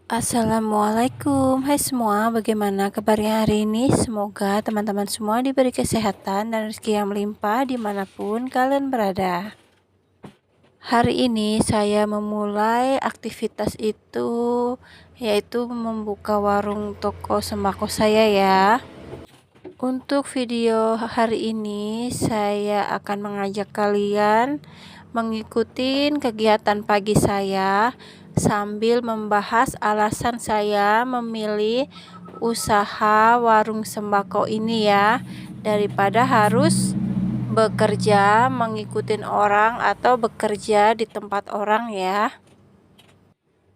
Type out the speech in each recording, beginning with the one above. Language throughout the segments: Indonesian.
Assalamualaikum, hai semua, bagaimana kabarnya hari ini? Semoga teman-teman semua diberi kesehatan dan rezeki yang melimpah dimanapun kalian berada. Hari ini saya memulai aktivitas itu, yaitu membuka warung toko sembako saya ya. Untuk video hari ini saya akan mengajak kalian mengikuti kegiatan pagi saya sambil membahas alasan saya memilih usaha warung sembako ini ya, daripada harus bekerja mengikuti orang atau bekerja di tempat orang ya.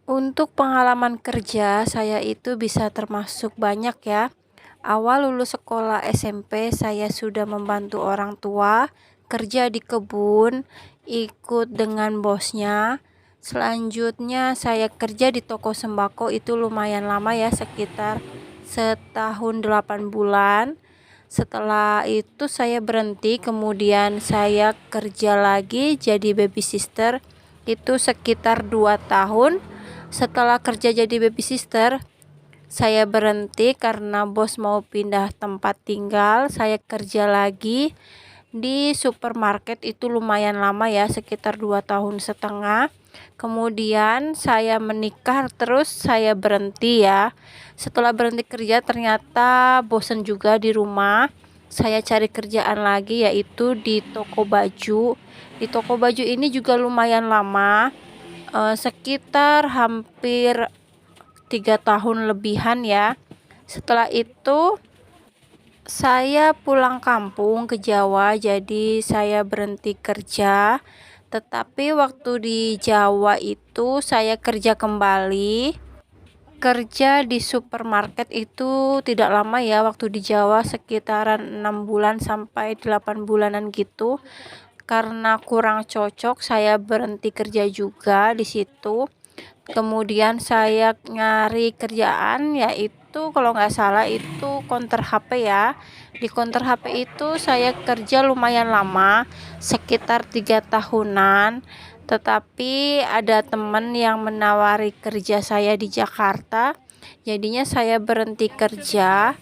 Untuk pengalaman kerja saya itu bisa termasuk banyak ya. Awal lulus sekolah SMP saya sudah membantu orang tua kerja di kebun, ikut dengan bosnya. Selanjutnya saya kerja di toko sembako itu lumayan lama ya, sekitar setahun 8 bulan. Setelah itu saya berhenti, kemudian saya kerja lagi jadi baby sister itu sekitar 2 tahun. Setelah kerja jadi baby sister saya berhenti karena bos mau pindah tempat tinggal. Saya kerja lagi di supermarket itu lumayan lama ya, sekitar 2 tahun setengah. Kemudian saya menikah, terus saya berhenti ya. Setelah berhenti kerja ternyata bosan juga di rumah. Saya cari kerjaan lagi, yaitu di toko baju. Di toko baju ini juga lumayan lama, sekitar hampir 3 tahun lebihan ya. Setelah itu saya pulang kampung ke Jawa, jadi saya berhenti kerja. Tetapi waktu di Jawa itu saya kerja kembali. Kerja di supermarket itu tidak lama ya, waktu di Jawa sekitaran 6 bulan sampai 8 bulanan gitu. Karena kurang cocok saya berhenti kerja juga di situ. Kemudian saya nyari kerjaan, yaitu kalau nggak salah itu counter HP ya. Di counter HP itu saya kerja lumayan lama, sekitar 3 tahunan. Tetapi ada teman yang menawari kerja saya di Jakarta, jadinya saya berhenti kerja.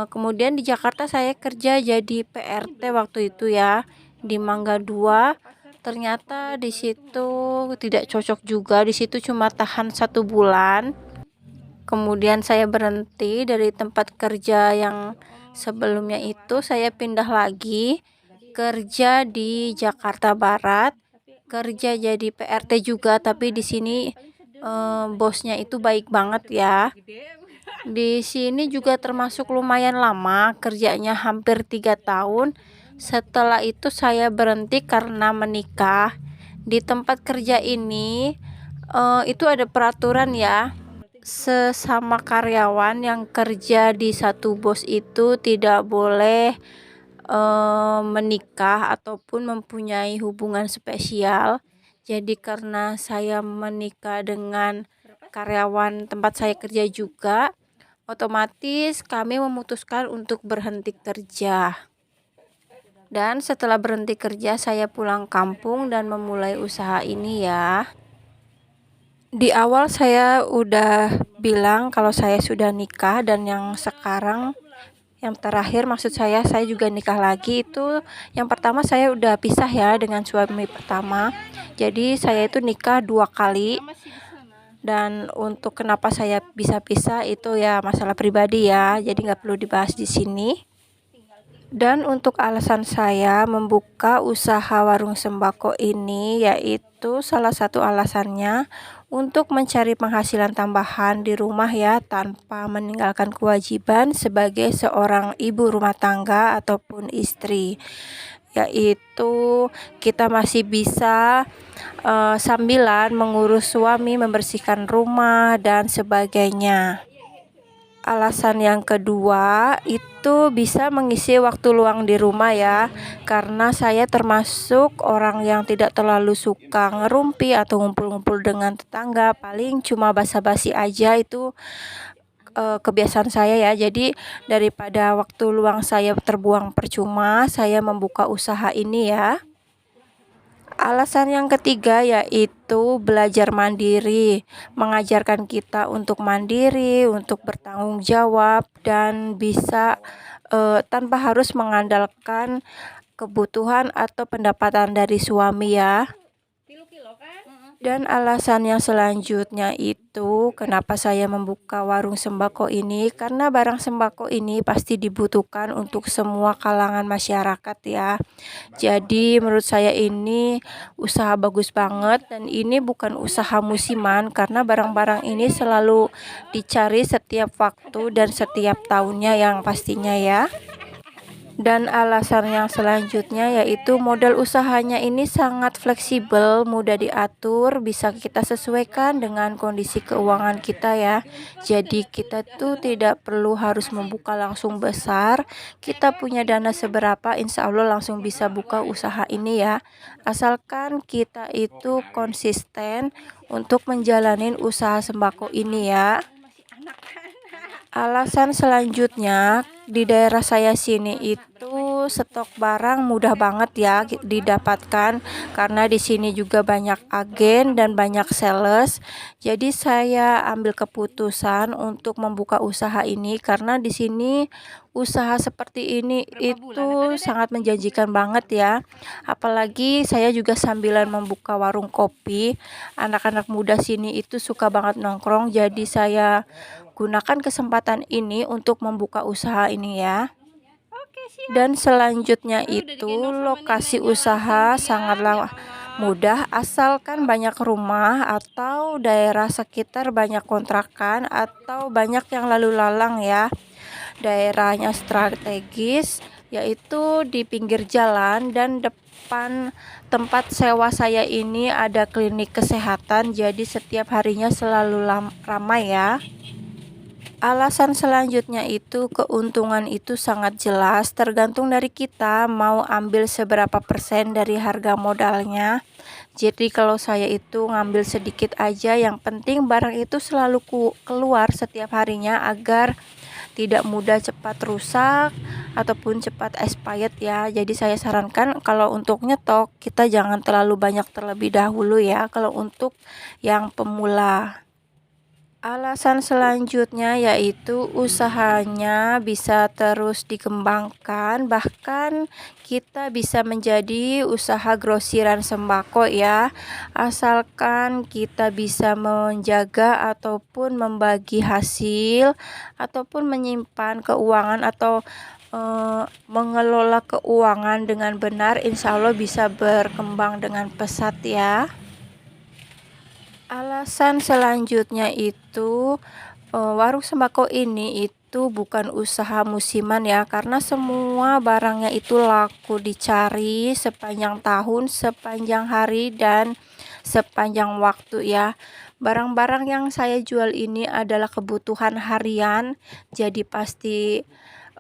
Kemudian di Jakarta saya kerja jadi PRT waktu itu ya, di Mangga 2. Ternyata di situ tidak cocok juga, di situ cuma tahan 1 bulan. Kemudian saya berhenti dari tempat kerja yang sebelumnya itu, saya pindah lagi kerja di Jakarta Barat, kerja jadi PRT juga, tapi di sini bosnya itu baik banget ya. Di sini juga termasuk lumayan lama, kerjanya hampir 3 tahun. Setelah itu saya berhenti karena menikah. Di tempat kerja ini itu ada peraturan ya, sesama karyawan yang kerja di satu bos itu tidak boleh menikah ataupun mempunyai hubungan spesial. Jadi karena saya menikah dengan karyawan tempat saya kerja juga, otomatis kami memutuskan untuk berhenti kerja. Dan setelah berhenti kerja saya pulang kampung dan memulai usaha ini ya. Di awal saya udah bilang kalau saya sudah nikah, dan yang sekarang yang terakhir maksud saya juga nikah lagi. Itu yang pertama saya udah pisah ya dengan suami pertama. Jadi saya itu nikah 2 kali. Dan untuk kenapa saya bisa pisah itu ya masalah pribadi ya, jadi nggak perlu dibahas di sini. Dan untuk alasan saya membuka usaha warung sembako ini, yaitu salah satu alasannya untuk mencari penghasilan tambahan di rumah ya, tanpa meninggalkan kewajiban sebagai seorang ibu rumah tangga ataupun istri. Yaitu kita masih bisa sambilan mengurus suami, membersihkan rumah dan sebagainya. Alasan yang kedua itu bisa mengisi waktu luang di rumah ya, karena saya termasuk orang yang tidak terlalu suka ngerumpi atau ngumpul-ngumpul dengan tetangga, paling cuma basa-basi aja. Itu kebiasaan saya ya. Jadi daripada waktu luang saya terbuang percuma, saya membuka usaha ini ya. Alasan yang ketiga yaitu belajar mandiri, mengajarkan kita untuk mandiri, untuk bertanggung jawab dan bisa tanpa harus mengandalkan kebutuhan atau pendapatan dari suami ya. Dan alasan yang selanjutnya itu kenapa saya membuka warung sembako ini, karena barang sembako ini pasti dibutuhkan untuk semua kalangan masyarakat ya. Jadi menurut saya ini usaha bagus banget, dan ini bukan usaha musiman karena barang-barang ini selalu dicari setiap waktu dan setiap tahunnya yang pastinya ya. Dan alasan yang selanjutnya yaitu modal usahanya ini sangat fleksibel, mudah diatur, bisa kita sesuaikan dengan kondisi keuangan kita ya. Jadi kita tuh tidak perlu harus membuka langsung besar, kita punya dana seberapa insya Allah langsung bisa buka usaha ini ya. Asalkan kita itu konsisten untuk menjalani usaha sembako ini ya. Alasan selanjutnya, di daerah saya sini itu stok barang mudah banget ya didapatkan, karena di sini juga banyak agen dan banyak sales. Jadi saya ambil keputusan untuk membuka usaha ini karena di sini usaha seperti ini itu sangat menjanjikan banget ya. Apalagi saya juga sambilan membuka warung kopi. Anak-anak muda sini itu suka banget nongkrong, jadi saya gunakan kesempatan ini untuk membuka usaha ini ya. Dan selanjutnya itu lokasi usaha sangatlah mudah, asalkan banyak rumah atau daerah sekitar banyak kontrakan atau banyak yang lalu lalang ya. Daerahnya strategis, yaitu di pinggir jalan, dan depan tempat sewa saya ini ada klinik kesehatan, jadi setiap harinya selalu ramai ya. Alasan selanjutnya itu keuntungan itu sangat jelas, tergantung dari kita mau ambil seberapa persen dari harga modalnya. Jadi kalau saya itu ngambil sedikit aja, yang penting barang itu selalu keluar setiap harinya agar tidak mudah cepat rusak ataupun cepat expired ya. Jadi saya sarankan kalau untuk nyetok kita jangan terlalu banyak terlebih dahulu ya kalau untuk yang pemula. Alasan selanjutnya yaitu usahanya bisa terus dikembangkan, bahkan kita bisa menjadi usaha grosiran sembako ya, asalkan kita bisa menjaga ataupun membagi hasil ataupun menyimpan keuangan atau mengelola keuangan dengan benar, insya Allah bisa berkembang dengan pesat ya. Alasan selanjutnya itu warung sembako ini itu bukan usaha musiman ya, karena semua barangnya itu laku dicari sepanjang tahun, sepanjang hari, dan sepanjang waktu ya. Barang-barang yang saya jual ini adalah kebutuhan harian, jadi pasti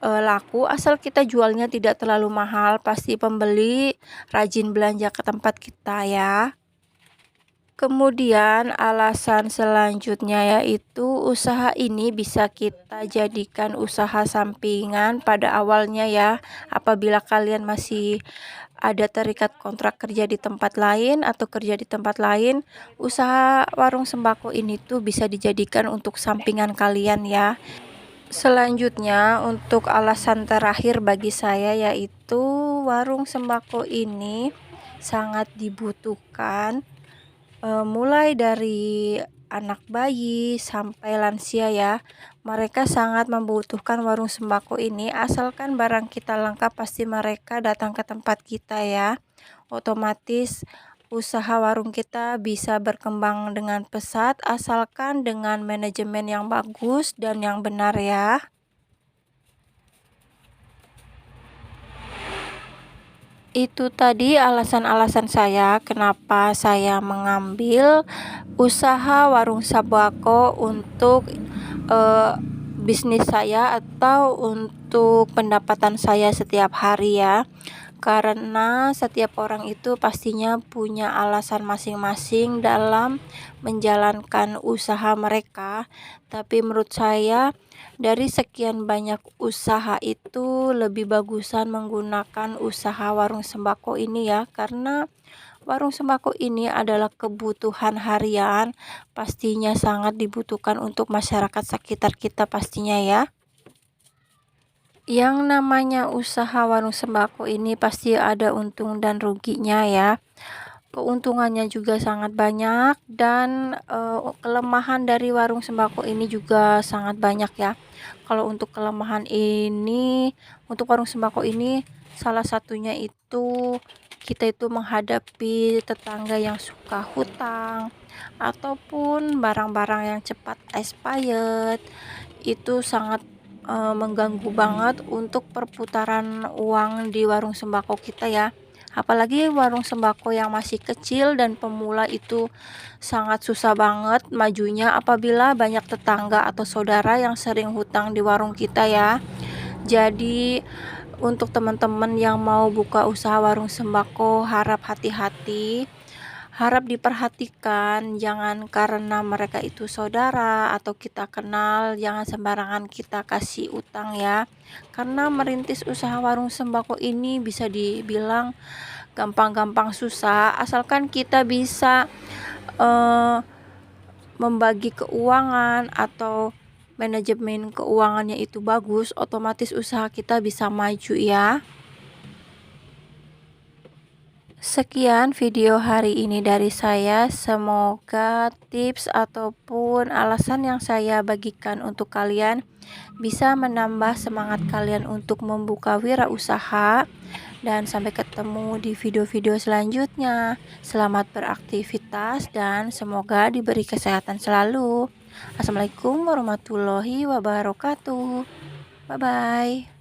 laku asal kita jualnya tidak terlalu mahal, pasti pembeli rajin belanja ke tempat kita ya. Kemudian alasan selanjutnya yaitu usaha ini bisa kita jadikan usaha sampingan pada awalnya ya. Apabila kalian masih ada terikat kontrak kerja di tempat lain atau kerja di tempat lain, usaha warung sembako ini tuh bisa dijadikan untuk sampingan kalian ya. Selanjutnya untuk alasan terakhir bagi saya yaitu warung sembako ini sangat dibutuhkan, mulai dari anak bayi sampai lansia ya. Mereka sangat membutuhkan warung sembako ini, asalkan barang kita lengkap pasti mereka datang ke tempat kita ya. Otomatis usaha warung kita bisa berkembang dengan pesat asalkan dengan manajemen yang bagus dan yang benar ya. Itu tadi alasan-alasan saya kenapa saya mengambil usaha warung sembako untuk bisnis saya atau untuk pendapatan saya setiap hari ya. Karena setiap orang itu pastinya punya alasan masing-masing dalam menjalankan usaha mereka. Tapi menurut saya dari sekian banyak usaha itu lebih bagusan menggunakan usaha warung sembako ini ya, karena Warung sembako ini adalah kebutuhan harian, pastinya sangat dibutuhkan untuk masyarakat sekitar kita pastinya ya. Yang namanya usaha warung sembako ini pasti ada untung dan ruginya ya. Keuntungannya juga sangat banyak dan kelemahan dari warung sembako ini juga sangat banyak ya. Kalau untuk kelemahan ini, untuk warung sembako ini salah satunya itu kita itu menghadapi tetangga yang suka hutang ataupun barang-barang yang cepat expired. Itu sangat mengganggu banget untuk perputaran uang di warung sembako kita ya. Apalagi warung sembako yang masih kecil dan pemula itu sangat susah banget majunya apabila banyak tetangga atau saudara yang sering hutang di warung kita ya. Jadi untuk teman-teman yang mau buka usaha warung sembako harap hati-hati, harap diperhatikan, jangan karena mereka itu saudara atau kita kenal, jangan sembarangan kita kasih utang ya. Karena merintis usaha warung sembako ini bisa dibilang gampang-gampang susah, asalkan kita bisa membagi keuangan atau manajemen keuangannya itu bagus, otomatis usaha kita bisa maju ya. Sekian video hari ini dari saya, semoga tips ataupun alasan yang saya bagikan untuk kalian bisa menambah semangat kalian untuk membuka wirausaha, dan sampai ketemu di video-video selanjutnya. Selamat beraktivitas dan semoga diberi kesehatan selalu. Assalamualaikum warahmatullahi wabarakatuh. Bye bye.